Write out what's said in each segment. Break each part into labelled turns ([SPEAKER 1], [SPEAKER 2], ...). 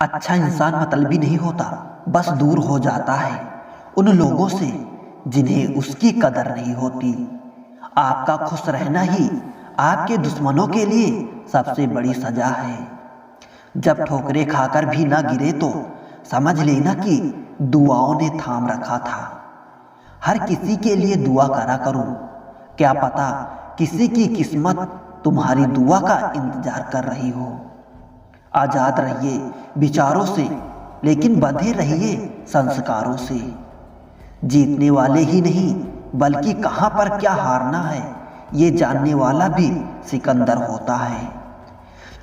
[SPEAKER 1] अच्छा इंसान मतलबी नहीं होता, बस दूर हो जाता है उन लोगों से जिन्हें उसकी कदर नहीं होती। आपका खुश रहना ही आपके दुश्मनों के लिए सबसे बड़ी सजा है। जब ठोकरें खाकर भी ना गिरे तो समझ लेना कि दुआओं ने थाम रखा था। हर किसी के लिए दुआ करा करो, क्या पता किसी की किस्मत तुम्हारी दुआ का इंतजार कर रही हो। आजाद रहिए विचारों से, लेकिन बंधे रहिए संस्कारों से। जीतने वाले ही नहीं बल्कि कहां पर क्या हारना है ये जानने वाला भी सिकंदर होता है।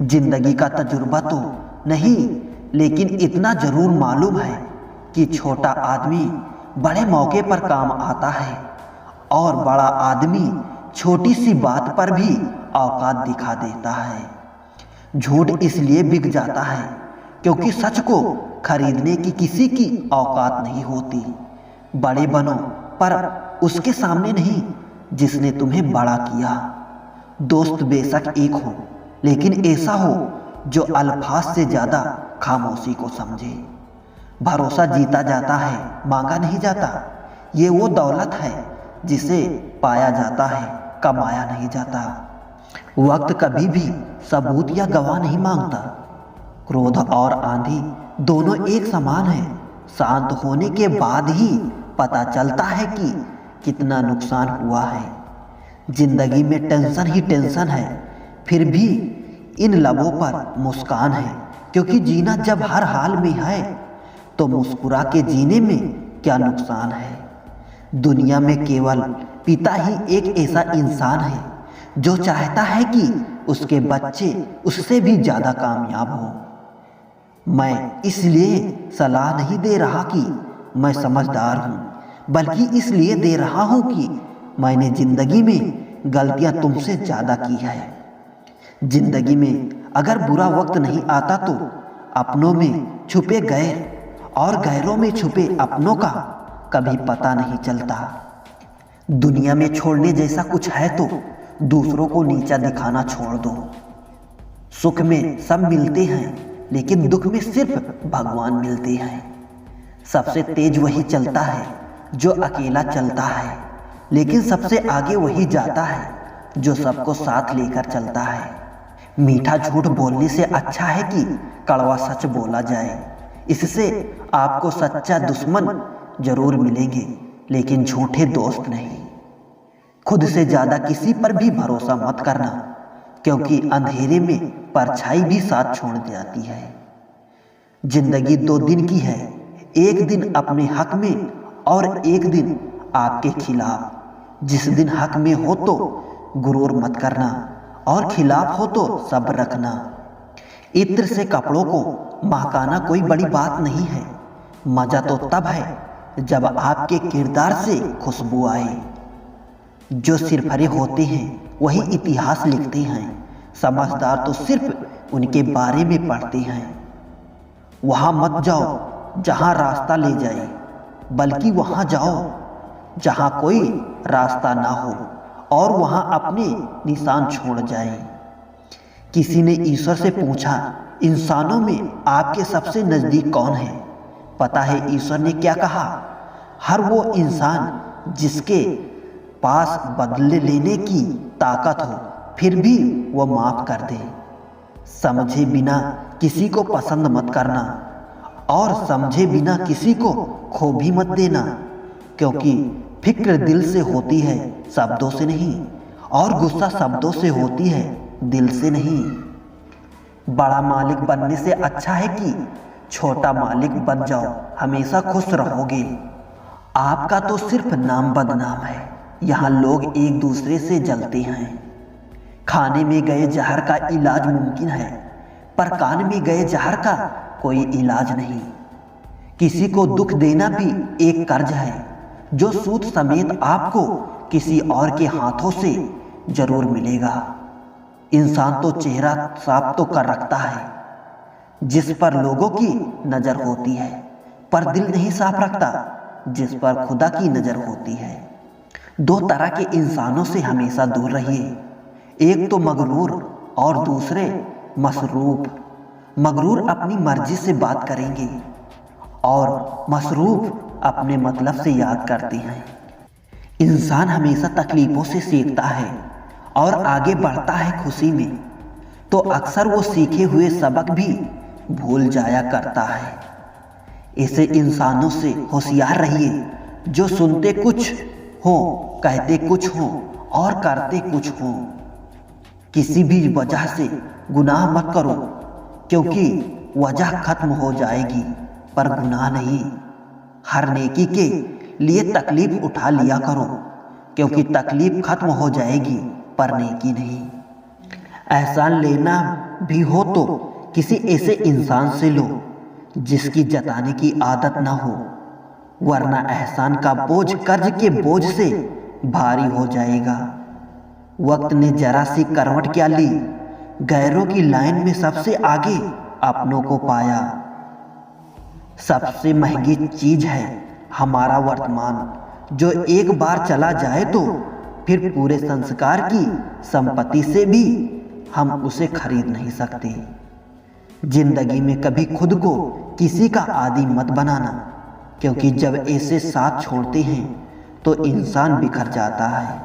[SPEAKER 1] जिंदगी का तजुर्बा तो नहीं, लेकिन इतना जरूर मालूम है कि छोटा आदमी बड़े मौके पर काम आता है और बड़ा आदमी छोटी सी बात पर भी औकात दिखा देता है। झूठ इसलिए बिक जाता है क्योंकि सच को खरीदने की किसी की औकात नहीं होती। बड़े बनो पर उसके सामने नहीं जिसने तुम्हें बड़ा किया। दोस्त बेशक एक हो, लेकिन ऐसा हो जो अल्फाज से ज्यादा खामोशी को समझे। भरोसा जीता जाता है, मांगा नहीं जाता। ये वो दौलत है जिसे पाया जाता है, कमाया नहीं जाता। वक्त कभी भी सबूत या गवाह नहीं मांगता। क्रोध और आंधी दोनों एक समान है। शांत होने के बाद ही पता चलता है कि कितना नुकसान हुआ है। जिंदगी में टेंशन ही टेंशन है, फिर भी इन लबों पर मुस्कान है, क्योंकि जीना जब हर हाल में है तो मुस्कुरा के जीने में क्या नुकसान है। दुनिया में केवल पिता ही एक ऐसा इंसान है जो चाहता है कि उसके बच्चे उससे भी ज्यादा कामयाब हो। मैं इसलिए सलाह नहीं दे रहा कि मैं समझदार हूं, बल्कि इसलिए दे रहा हूं कि मैंने जिंदगी में गलतियां तुमसे ज्यादा की है। जिंदगी में अगर बुरा वक्त नहीं आता तो अपनों में छुपे गैर और गैरों में छुपे अपनों का कभी पता नहीं चलता। दुनिया में छोड़ने जैसा कुछ है तो दूसरों को नीचा दिखाना छोड़ दो। सुख में सब मिलते हैं, लेकिन दुख में सिर्फ भगवान मिलते हैं। सबसे तेज वही चलता है जो अकेला चलता है, लेकिन सबसे आगे वही जाता है जो सबको साथ लेकर चलता है। मीठा झूठ बोलने से अच्छा है कि कड़वा सच बोला जाए। इससे आपको सच्चा दुश्मन जरूर मिलेंगे, लेकिन झूठे दोस्त नहीं। खुद से ज्यादा किसी पर भी भरोसा मत करना, क्योंकि अंधेरे में परछाई भी साथ छोड़ जाती है। जिंदगी 2 दिन की है, एक दिन अपने हक में और एक दिन आपके खिलाफ। जिस दिन हक में हो तो गुरूर मत करना और खिलाफ हो तो सब्र रखना। इत्र से कपड़ों को महकाना कोई बड़ी बात नहीं है। मजा तो तब है जब आपके किरदार से खुशबू आए। जो सिरफरे होते हैं वही इतिहास लिखते हैं। समझदार तो सिर्फ उनके बारे में पढ़ते हैं। वहां मत जाओ जहां रास्ता ले जाए, बल्कि वहां जाओ जहां कोई रास्ता ना हो और वहां अपने निशान छोड़ जाए। किसी ने ईश्वर से पूछा, इंसानों में आपके सबसे नजदीक कौन है? पता है ईश्वर ने क्या कहा? हर वो इंसान जिसके पास बदले लेने की ताकत हो, फिर भी वो माफ कर दे। समझे बिना किसी को पसंद मत करना और समझे बिना किसी को खो भी मत देना, क्योंकि फिक्र दिल से होती है, शब्दों से नहीं, और गुस्सा शब्दों से होती है, दिल से नहीं। बड़ा मालिक बनने से अच्छा है कि छोटा मालिक बन जाओ, हमेशा खुश रहोगे। आपका तो सिर्फ नाम बदनाम है। यहाँ लोग एक दूसरे से जलते हैं। खाने में गए जहर का इलाज मुमकिन है, पर कान में गए जहर का कोई इलाज नहीं। किसी को दुख देना भी एक कर्ज है जो सूद समेत आपको किसी और के हाथों से जरूर मिलेगा। इंसान तो चेहरा साफ तो कर रखता है, जिस पर लोगों की नजर होती है, पर दिल नहीं साफ रखता, जिस पर खुदा की नजर होती है। 2 तरह के इंसानों से हमेशा दूर रहिए, एक तो मगरूर और दूसरे मसरूफ। मगरूर अपनी मर्जी से बात करेंगे और मसरूफ अपने मतलब से याद करते हैं। इंसान हमेशा तकलीफों से सीखता है और आगे बढ़ता है खुशी में, तो अक्सर वो सीखे हुए सबक भी भूल जाया करता है। ऐसे इंसानों से होशियार रहिए जो सुनते कुछ हो, कहते कुछ हो और करते कुछ हो। किसी भी वजह से गुनाह मत करो, क्योंकि वजह खत्म हो जाएगी पर गुनाह नहीं। हर नेकी के लिए तकलीफ उठा लिया करो, क्योंकि तकलीफ खत्म हो जाएगी पर नेकी नहीं। एहसान लेना भी हो तो किसी ऐसे इंसान से लो जिसकी जताने की आदत ना हो, वरना एहसान का बोझ कर्ज के बोझ से भारी हो जाएगा। वक्त ने जरा सी करवट क्या ली, गैरों की लाइन में सबसे आगे अपनों को पाया। सबसे महंगी चीज है हमारा वर्तमान, जो एक बार चला जाए तो फिर पूरे संस्कार की संपत्ति से भी हम उसे खरीद नहीं सकते। जिंदगी में कभी खुद को किसी का आदी मत बनाना, क्योंकि जब ऐसे साथ छोड़ते हैं तो इंसान बिखर जाता है।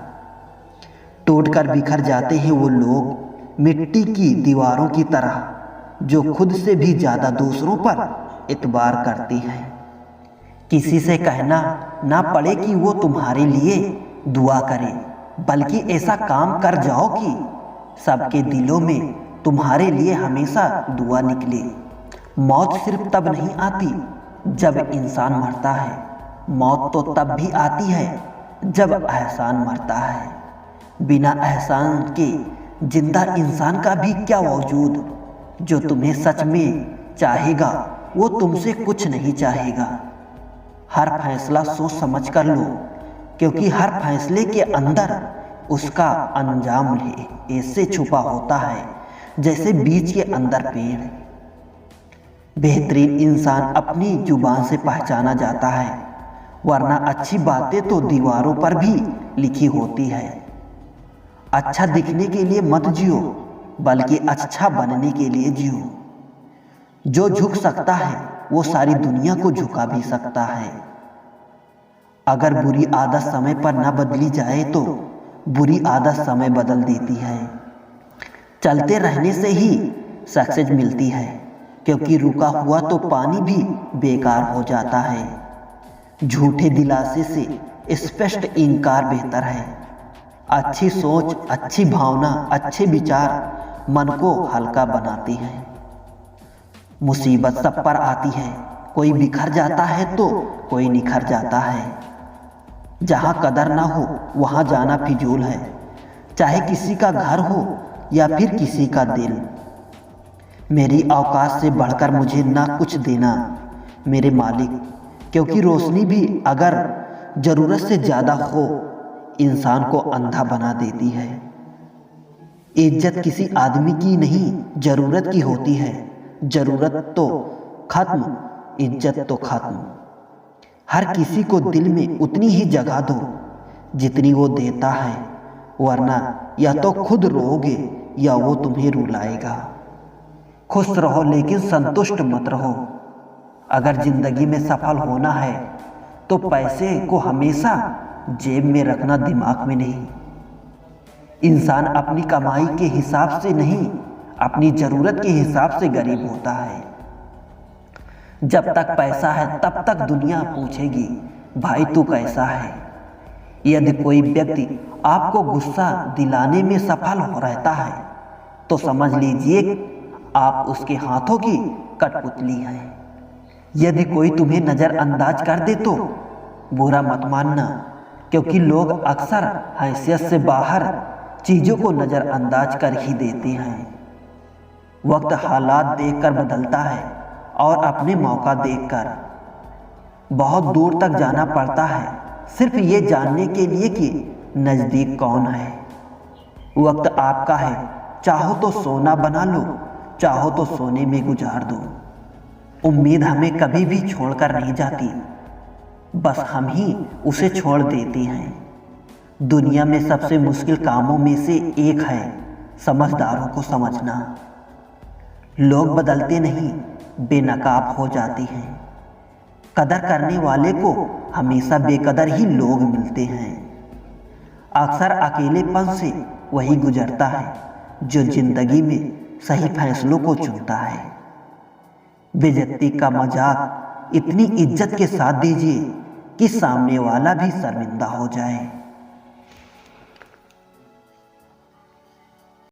[SPEAKER 1] टूटकर बिखर जाते हैं वो लोग मिट्टी की दीवारों की तरह, जो खुद से भी ज्यादा दूसरों पर इतबार करते हैं। किसी से कहना ना पड़े कि वो तुम्हारे लिए दुआ करे, बल्कि ऐसा काम कर जाओ कि सबके दिलों में तुम्हारे लिए हमेशा दुआ निकले। मौत सिर्फ तब नहीं आती जब इंसान मरता है, मौत तो तब भी आती है जब एहसान मरता है। बिना एहसान के जिंदा इंसान का भी क्या वजूद। जो तुम्हें सच में चाहेगा वो तुमसे कुछ नहीं चाहेगा। हर फैसला सोच समझ कर लो, क्योंकि हर फैसले के अंदर उसका अंजाम ऐसे छुपा होता है जैसे बीज के अंदर पेड़। बेहतरीन इंसान अपनी जुबान से पहचाना जाता है, वरना अच्छी बातें तो दीवारों पर भी लिखी होती है। अच्छा दिखने के लिए मत जियो, बल्कि अच्छा बनने के लिए जियो। जो झुक सकता है वो सारी दुनिया को झुका भी सकता है। अगर बुरी आदत समय पर न बदली जाए तो बुरी आदत समय बदल देती है। चलते रहने से ही सक्सेस मिलती है, क्योंकि रुका हुआ तो पानी भी बेकार हो जाता है। झूठे दिलासे से स्पष्ट इनकार बेहतर है। अच्छी सोच, अच्छी भावना, अच्छे विचार मन को हल्का बनाती हैं। मुसीबत सब पर आती है, कोई बिखर जाता है तो कोई निखर जाता है। जहाँ कदर ना हो वहाँ जाना फिजूल है, चाहे किसी का घर हो या फिर किसी का दिल। मेरी औकात से बढ़कर मुझे ना कुछ देना मेरे मालिक, क्योंकि रोशनी भी अगर जरूरत से ज़्यादा हो इंसान को अंधा बना देती है। इज्जत किसी आदमी की नहीं जरूरत की होती है। जरूरत तो खत्म, इज्जत तो खत्म। हर किसी को दिल में उतनी ही जगह दो जितनी वो देता है, वरना या तो खुद रोओगे या वो तुम्हें रुलाएगा। खुश रहो लेकिन संतुष्ट मत रहो। अगर जिंदगी में सफल होना है तो पैसे को हमेशा जेब में रखना, दिमाग में नहीं। इंसान अपनी कमाई के हिसाब से नहीं, अपनी जरूरत के हिसाब से गरीब होता है। जब तक पैसा है तब तक दुनिया पूछेगी भाई तू कैसा है। यदि कोई व्यक्ति आपको गुस्सा दिलाने में सफल हो रहता है तो समझ लीजिए आप उसके हाथों की कठपुतली हैं। यदि कोई तुम्हें नज़रअंदाज कर दे तो बुरा मत मानना, क्योंकि लोग अक्सर हैसियत से बाहर चीज़ों को नज़रअंदाज कर ही देते हैं। वक्त हालात देखकर बदलता है और अपने मौका देखकर। बहुत दूर तक जाना पड़ता है सिर्फ ये जानने के लिए कि नज़दीक कौन है। वक्त आपका है, चाहो तो सोना बना लो, चाहो तो सोने में गुजार दो। उम्मीद हमें कभी भी छोड़कर नहीं जाती, बस हम ही उसे छोड़ देते हैं। दुनिया में सबसे मुश्किल कामों में से एक है समझदारों को समझना। लोग बदलते नहीं, बेनकाब हो जाते हैं। कदर करने वाले को हमेशा बेकदर ही लोग मिलते हैं। अक्सर अकेलेपन से वही गुजरता है जो जिंदगी में सही फैसलों को चुनता है। बेइज्जती का मजाक इतनी इज्जत के साथ दीजिए कि सामने वाला भी शर्मिंदा हो जाए।